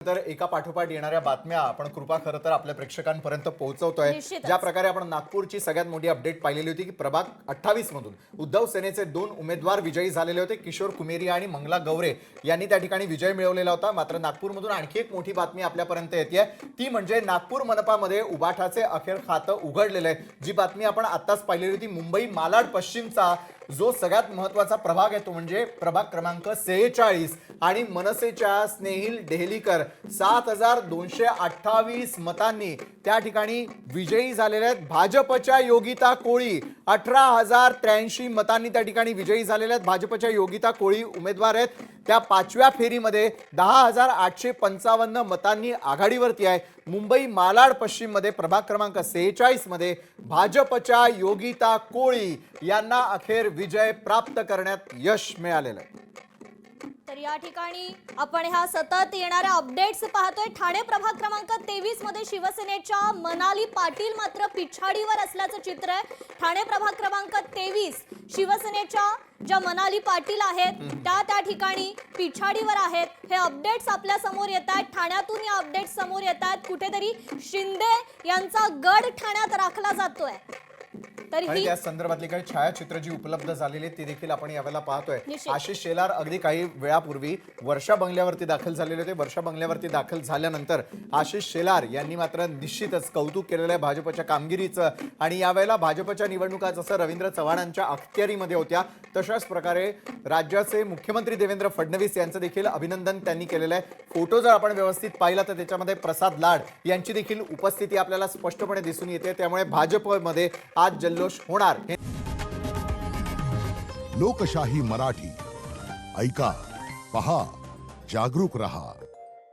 तर एका पाठोपाठ येणाऱ्या बातम्या आपण कृपा खरं तर आपल्या प्रेक्षकांपर्यंत पोहोचवतोय। निश्चितच। ज्या प्रकारे आपण नागपूरची सगळ्यात मोठी अपडेट पाहिलेली होती की प्रभाग 28 मधून उद्धव सेनेचे 2 उमेदवार विजयी झालेले होते। किशोर कुमेरिया आणि मंगला गवरे यांनी त्या ठिकाणी विजय मिळवलेला होता। मात्र नागपूरमधून आणखी एक मोठी बातमी आपल्यापर्यंत येते, ती म्हणजे नागपूर मनपामध्ये उबाठाचे अखेर खातं उघडलेलं आहे। जी बातमी आपण आत्ताच पाहिलेली होती, मुंबई मालाड पश्चिमचा जो सगळ्यात महत्त्वाचा प्रभाग आहे तो म्हणजे प्रभाग क्रमांक 46 आणि मनसेच्या स्नेहिल डेहलीकर 7228 मतांनी त्या ठिकाणी विजयी झालेले आहेत। भाजपच्या योगिता कोळी 18083 मतांनी त्या ठिकाणी विजयी झालेले आहेत। भाजपच्या योगिता कोळी उमेदवार आहेत, त्या 5व्या फेरीमध्ये 10855 मतांनी आघाडीवरती आहे। मुंबई मालाड पश्चिम मध्ये प्रभाग क्रमांक 46 मध्ये भाजपच्या योगिता कोळी यांना अखेर विजय प्राप्त करण्यात यश मिळालेलं आहे। तर या ठिकाणी आपण ह्या सतत येणाऱ्या अपडेट्स पाहतोय। ठाणे प्रभाग क्रमांक 23 मध्ये शिवसेनेच्या मनाली पाटील मात्र पिछाडीवर असल्याचं चित्र आहे। ठाणे प्रभाग क्रमांक 23 शिवसेनेच्या ज्या मनाली पाटील आहेत त्या ठिकाणी पिछाडीवर आहेत। हे अपडेट्स आपल्या समोर येत आहेत, ठाण्यातून या अपडेट्स समोर येत आहेत। कुठेतरी शिंदे यांचा गड ठाण्यात राखला जातोय। आणि त्या संदर्भातली काही छायाचित्र जी उपलब्ध झालेली ती देखील आपण यावेळेला पाहतोय। आशिष शेलार अगदी काही वेळापूर्वी वर्षा बंगल्यावरती दाखल झालेले होते। वर्षा बंगल्यावरती दाखल झाल्यानंतर आशिष शेलार यांनी मात्र निश्चितच कौतुक केलेलं आहे भाजपच्या कामगिरीचं। आणि यावेळेला भाजपच्या निवडणुका जसं रवींद्र चव्हाणांच्या अखत्यारीमध्ये होत्या तशाच प्रकारे राज्याचे मुख्यमंत्री देवेंद्र फडणवीस यांचं देखील अभिनंदन त्यांनी केलेलं आहे। फोटो जर आपण व्यवस्थित पाहिला तर त्याच्यामध्ये प्रसाद लाड यांची देखील उपस्थिती आपल्याला स्पष्टपणे दिसून येते। त्यामुळे भाजपमध्ये आज जल्लोष होणार। लोकशाही मराठी ऐका, पहा, जागरूक रहा।